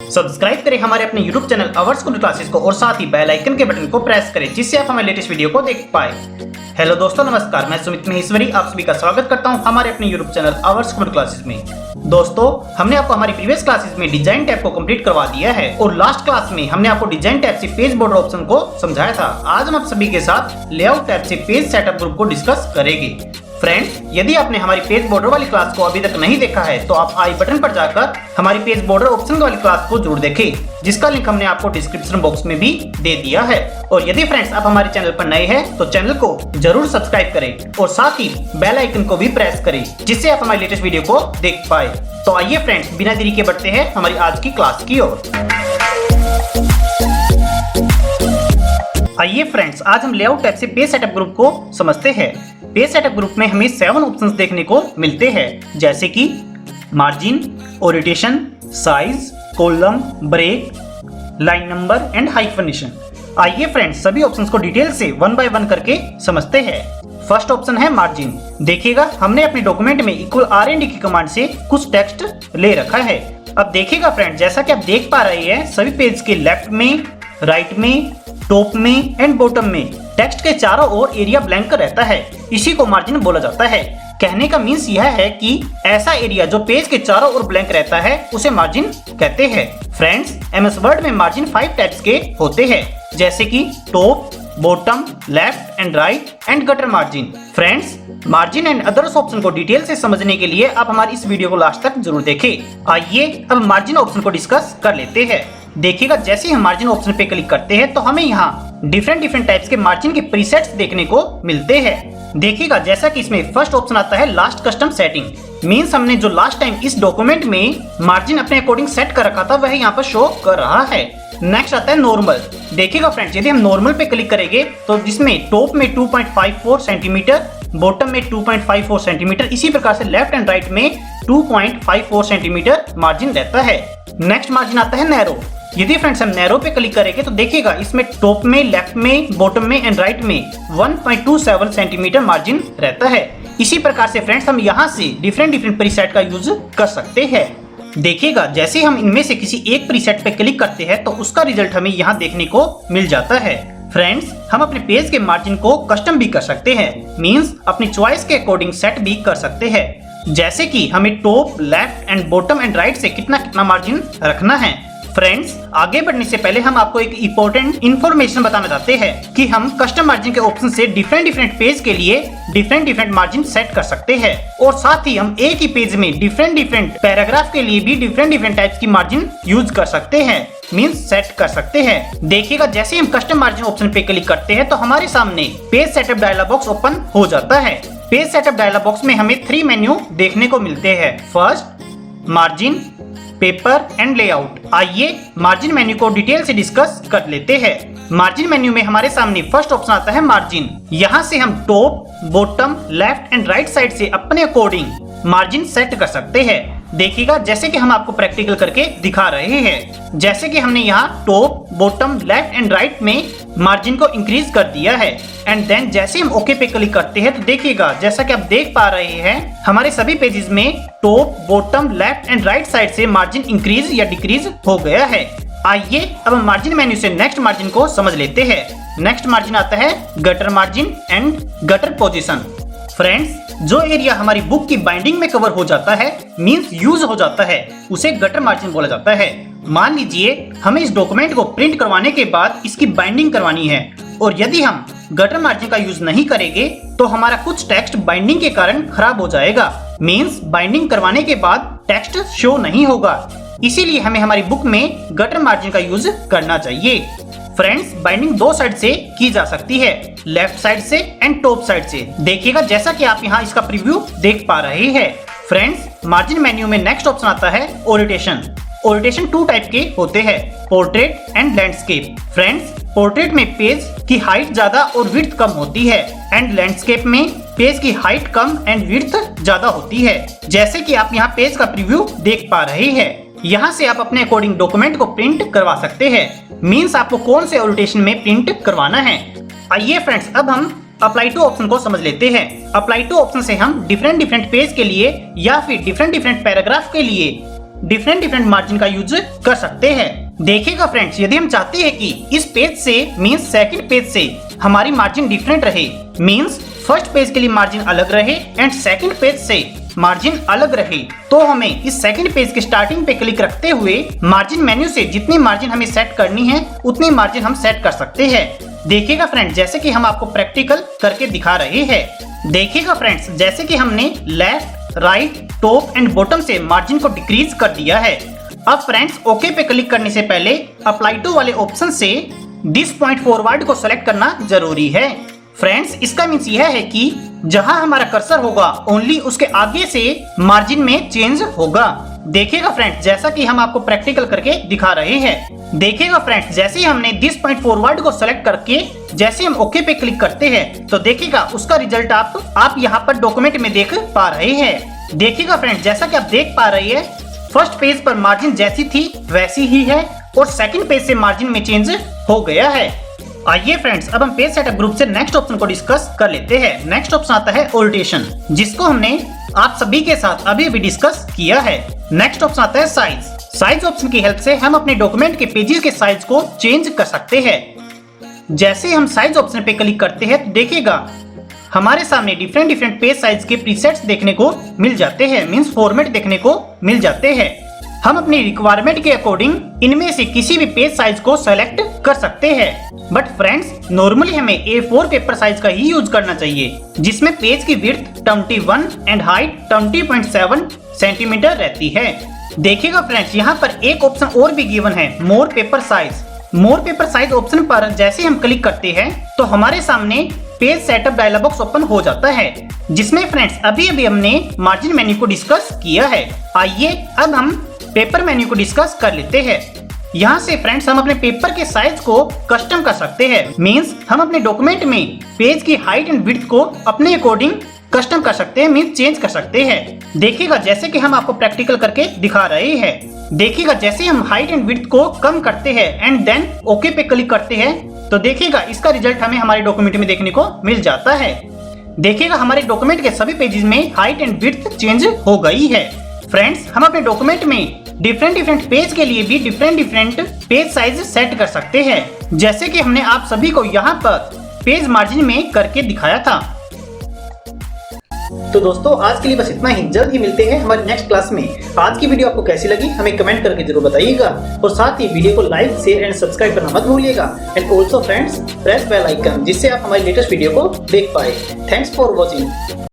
Subscribe करें हमारे अपने YouTube channel hours computer classes को और साथ ही बेल आइकन के बटन को प्रेस करें जिससे आप हमारे लेटेस्ट वीडियो को देख पाए। हेलो दोस्तों, नमस्कार। मैं सुमित महेश्वरी आप सभी का स्वागत करता हूं हमारे अपने YouTube channel hours computer classes में। दोस्तों, हमने आपको हमारी प्रीवियस क्लासेस में डिजाइन टैब को कंप्लीट करवा दिया है और लास्ट क्लास में हमने आपको डिजाइन टैब से पेज बॉर्डर ऑप्शन को समझाया था। आज हम आप सभी के साथ लेआउट टैब से पेज सेटअप ग्रुप को डिस्कस करेंगे। फ्रेंड्स, यदि आपने हमारी पेज बॉर्डर वाली क्लास को अभी तक नहीं देखा है तो आप आई बटन पर जाकर हमारी पेज बॉर्डर ऑप्शन वाली क्लास को जरूर देखें, जिसका लिंक हमने आपको डिस्क्रिप्शन बॉक्स में भी दे दिया है। और यदि फ्रेंड्स आप हमारे चैनल पर नए हैं तो चैनल को जरूर सब्सक्राइब करें और साथ ही बेल आइकन को भी प्रेस करें जिससे आप हमारी लेटेस्ट वीडियो को देख पाए। तो आइए फ्रेंड्स, बिना देरी के बढ़ते हैं हमारी आज की क्लास की ओर। आइए फ्रेंड्स, आज हम लेआउट टैब से पेज सेटअप ग्रुप को समझते हैं। पेज सेटअप ग्रुप में हमें 7 ऑप्शंस देखने को मिलते हैं, जैसे कि margin, orientation, size, column, break, line number and hyphenation. आइए फ्रेंड्स, सभी ऑप्शंस को डिटेल से वन बाय वन करके समझते हैं। फर्स्ट ऑप्शन है मार्जिन। देखिएगा, हमने अपने डॉक्यूमेंट में =RND की कमांड से कुछ टेक्स्ट ले रखा है। अब देखिएगा फ्रेंड्स, जैसा कि आप देख पा रहे हैं, सभी पेज के लेफ्ट में, राइट में, टॉप में एंड बॉटम में टेक्स्ट के चारों ओर एरिया ब्लैंक रहता है। इसी को मार्जिन बोला जाता है। कहने का मीन्स यह है कि ऐसा एरिया जो पेज के चारों ओर ब्लैंक रहता है उसे मार्जिन कहते हैं। फ्रेंड्स, एमएस वर्ड में मार्जिन 5 टाइप्स के होते हैं, जैसे कि top, bottom, left and right and gutter margin. Friends, margin and others option को डिटेल से समझने के लिए आप हमारी इस वीडियो को लास्ट तक जरूर देखें। आइए अब मार्जिन ऑप्शन को डिस्कस कर लेते हैं। देखिएगा, जैसे ही हम मार्जिन ऑप्शन पे क्लिक करते हैं तो हमें यहाँ डिफरेंट टाइप्स के मार्जिन के प्रीसेट्स देखने को मिलते हैं। देखिएगा, जैसा कि इसमें फर्स्ट ऑप्शन आता है लास्ट कस्टम सेटिंग। मींस हमने जो लास्ट टाइम इस डॉक्यूमेंट में मार्जिन अपने अकॉर्डिंग सेट कर रखा था वह यहाँ पर शो कर रहा है। नेक्स्ट आता है नॉर्मल। देखिएगा फ्रेंड्स, यदि हम नॉर्मल पे क्लिक करेंगे तो जिसमें टॉप में 2.54 सेंटीमीटर, बॉटम में 2.54 सेंटीमीटर, इसी प्रकार से लेफ्ट एंड राइट में 2.54 सेंटीमीटर मार्जिन रहता है। नेक्स्ट मार्जिन आता है नैरो। यदि फ्रेंड्स हम नैरो पे क्लिक करेंगे तो देखिएगा, इसमें टॉप में, लेफ्ट में, बॉटम में एंड राइट में 1.27 सेंटीमीटर मार्जिन रहता है। इसी प्रकार से फ्रेंड्स हम यहाँ से डिफरेंट प्रीसेट का यूज कर सकते हैं। देखिएगा, जैसे हम इनमें से किसी एक प्रीसेट पे क्लिक करते हैं तो उसका रिजल्ट हमें यहाँ देखने को मिल जाता है। फ्रेंड्स, हम अपने पेज के मार्जिन को कस्टम भी कर सकते हैं, मींस अपनी चॉइस के अकॉर्डिंग सेट भी कर सकते हैं, जैसे कि हमें top, left and bottom and right से कितना मार्जिन रखना है। फ्रेंड्स, आगे बढ़ने से पहले हम आपको एक इम्पोर्टेंट इन्फॉर्मेशन बताना चाहते हैं कि हम कस्टम मार्जिन के ऑप्शन से डिफरेंट पेज के लिए डिफरेंट मार्जिन सेट कर सकते हैं और साथ ही हम एक ही पेज में डिफरेंट पैराग्राफ के लिए भी डिफरेंट टाइप्स की मार्जिन यूज कर सकते हैं, मींस सेट कर सकते हैं। देखिएगा, जैसे हम कस्टम मार्जिन ऑप्शन पे क्लिक करते हैं तो हमारे सामने page setup dialog box open हो जाता है। पेज सेटअप डायलॉग बॉक्स में हमें 3 मेन्यू देखने को मिलते हैं। First, margin, paper and layout. आइए मार्जिन मेन्यू को डिटेल से डिस्कस कर लेते हैं। मार्जिन मेन्यू में हमारे सामने फर्स्ट ऑप्शन आता है मार्जिन। यहाँ से हम top, bottom, left and right side से अपने अकॉर्डिंग मार्जिन सेट कर सकते हैं। देखिएगा, जैसे कि हम आपको प्रैक्टिकल करके दिखा रहे हैं, जैसे कि हमने यहाँ top, bottom, left and right में मार्जिन को इंक्रीज कर दिया है एंड देन जैसे हम ओके पे क्लिक करते हैं तो देखिएगा, जैसा कि आप देख पा रहे हैं, हमारे सभी पेजेस में top, bottom, left and right side से मार्जिन इंक्रीज या डिक्रीज हो गया है। आइए अब हम मार्जिन मेन्यू से नेक्स्ट मार्जिन को समझ लेते हैं। नेक्स्ट मार्जिन आता है gutter margin and gutter position. Friends, जो एरिया हमारी बुक की बाइंडिंग में कवर हो जाता है, मींस यूज हो जाता है, उसे गटर मार्जिन बोला जाता है। मान लीजिए हमें इस डॉक्यूमेंट को प्रिंट करवाने के बाद इसकी बाइंडिंग करवानी है और यदि हम गटर मार्जिन का यूज नहीं करेंगे तो हमारा कुछ टेक्स्ट बाइंडिंग के कारण खराब हो जाएगा, मींस बाइंडिंग करवाने के बाद टेक्स्ट शो नहीं होगा। इसीलिए हमें हमारी बुक में गटर मार्जिन का यूज करना चाहिए। फ्रेंड्स, बाइंडिंग 2 साइड से की जा सकती है, लेफ्ट साइड से एंड टॉप साइड से। देखिएगा, जैसा कि आप यहाँ इसका प्रीव्यू देख पा रहे हैं। फ्रेंड्स, मार्जिन मेन्यू में नेक्स्ट ऑप्शन आता है ओरिएंटेशन। ओरिएंटेशन 2 टाइप के होते हैं, portrait and landscape. Friends, portrait में पेज की हाइट ज्यादा और विड्थ कम होती है एंड लैंडस्केप में पेज की हाइट कम एंड विड्थ ज्यादा होती है, जैसे कि आप यहाँ पेज का प्रीव्यू देख पा रहे हैं। यहाँ से आप अपने अकॉर्डिंग डॉक्यूमेंट को प्रिंट करवा सकते हैं, मींस आपको कौन से ओरिएंटेशन में प्रिंट करवाना है। आइए फ्रेंड्स, अब हम अप्लाई टू ऑप्शन को समझ लेते हैं। अप्लाई टू ऑप्शन से हम डिफरेंट पेज के लिए या फिर डिफरेंट पैराग्राफ के लिए डिफरेंट मार्जिन का यूज कर सकते हैं। देखिएगा फ्रेंड्स, यदि हम चाहते हैं कि इस पेज से मीन्स सेकंड पेज से हमारी मार्जिन डिफरेंट रहे, मीन्स फर्स्ट पेज के लिए मार्जिन अलग रहे एंड सेकंड पेज से मार्जिन अलग रहे, तो हमें इस सेकंड पेज के स्टार्टिंग पे क्लिक रखते हुए मार्जिन मेन्यू से जितनी मार्जिन हमें सेट करनी है उतनी मार्जिन हम सेट कर सकते हैं। देखिएगा फ्रेंड्स, जैसे कि हम आपको प्रैक्टिकल करके दिखा रहे हैं। देखिएगा फ्रेंड्स, जैसे कि हमने left, right, top and bottom से मार्जिन को डिक्रीज कर दिया है। अब फ्रेंड्स, ओके पे क्लिक करने से पहले अप्लाई टू वाले ऑप्शन से दिस पॉइंट फॉरवर्ड को सेलेक्ट करना जरूरी है। फ्रेंड्स, इसका मीन्स यह है कि जहां हमारा कर्सर होगा ओनली उसके आगे से मार्जिन में चेंज होगा। देखिएगा फ्रेंड्स, जैसा कि हम आपको प्रैक्टिकल करके दिखा रहे हैं। देखिएगा फ्रेंड्स, जैसे ही हमने दिस पॉइंट फॉरवर्ड को सेलेक्ट करके जैसे हम ओके पे क्लिक करते हैं तो देखिएगा उसका रिजल्ट आप यहाँ पर डॉक्यूमेंट में देख पा रहे हैं। देखिएगा फ्रेंड्स, जैसा कि आप देख पा रहे हैं, फर्स्ट पेज पर मार्जिन जैसी थी वैसी ही है और सेकंड पेज से मार्जिन में चेंज हो गया है। आइए फ्रेंड्स, अब हम पेज सेटअप ग्रुप से नेक्स्ट ऑप्शन को डिस्कस कर लेते हैं। नेक्स्ट ऑप्शन आता है ओरिएंटेशन, जिसको हमने आप सभी के साथ अभी अभी डिस्कस किया है। नेक्स्ट ऑप्शन आता है साइज। साइज ऑप्शन की हेल्प से हम अपने डॉक्यूमेंट के पेजेस के साइज को चेंज कर सकते हैं। जैसे हम साइज ऑप्शन पे क्लिक करते हैं तो देखिएगा हमारे सामने डिफरेंट पेज साइज के प्रीसेट्स देखने को मिल जाते हैं, मीन्स फॉर्मेट देखने को मिल जाते हैं। हम अपनी रिक्वायरमेंट के अकॉर्डिंग इनमें से किसी भी पेज साइज को सेलेक्ट कर सकते हैं। बट फ्रेंड्स, नॉर्मली हमें A4 पेपर साइज का ही यूज करना चाहिए, जिसमें पेज की विड्थ 21 एंड हाइट 20.7 सेंटीमीटर रहती है। देखिएगा फ्रेंड्स, यहाँ पर एक ऑप्शन और भी गिवन है, मोर पेपर साइज। मोर पेपर साइज ऑप्शन पर जैसे हम क्लिक करते हैं तो हमारे सामने page setup dialog box open हो जाता है, जिसमें फ्रेंड्स अभी हमने मार्जिन मेन्यू को डिस्कस किया है। आइए अब हम पेपर मेन्यू को डिस्कस कर लेते हैं। यहाँ से फ्रेंड्स हम अपने पेपर के साइज को कस्टम कर सकते हैं, मीन्स हम अपने डॉक्यूमेंट में पेज की हाइट एंड विड्थ को अपने अकॉर्डिंग कस्टम कर सकते हैं, मीन्स चेंज कर सकते हैं। देखिएगा जैसे कि हम आपको प्रैक्टिकल करके दिखा रहे हैं। देखिएगा जैसे हम हाइट एंड विड्थ को कम करते हैं एंड देन ओके पे क्लिक करते हैं तो देखिएगा इसका रिजल्ट हमें हमारे डॉक्यूमेंट में देखने को मिल जाता है। देखिएगा हमारे डॉक्यूमेंट के सभी पेजेस में हाइट एंड विड्थ चेंज हो गई है। फ्रेंड्स, हम अपने डॉक्यूमेंट में डिफरेंट पेज के लिए भी डिफरेंट पेज साइज सेट कर सकते हैं, जैसे कि हमने आप सभी को यहाँ पर पेज मार्जिन में करके दिखाया था। तो दोस्तों, आज के लिए बस इतना ही। जल्द ही मिलते हैं हमारी नेक्स्ट क्लास में। आज की वीडियो आपको कैसी लगी हमें कमेंट करके जरूर बताइएगा और साथ ही वीडियो को लाइक, शेयर एंड सब्सक्राइब करना मत भूलिएगा। And also friends, press bell icon, जिससे आप हमारी लेटेस्ट वीडियो को देख पाए। Thanks for watching.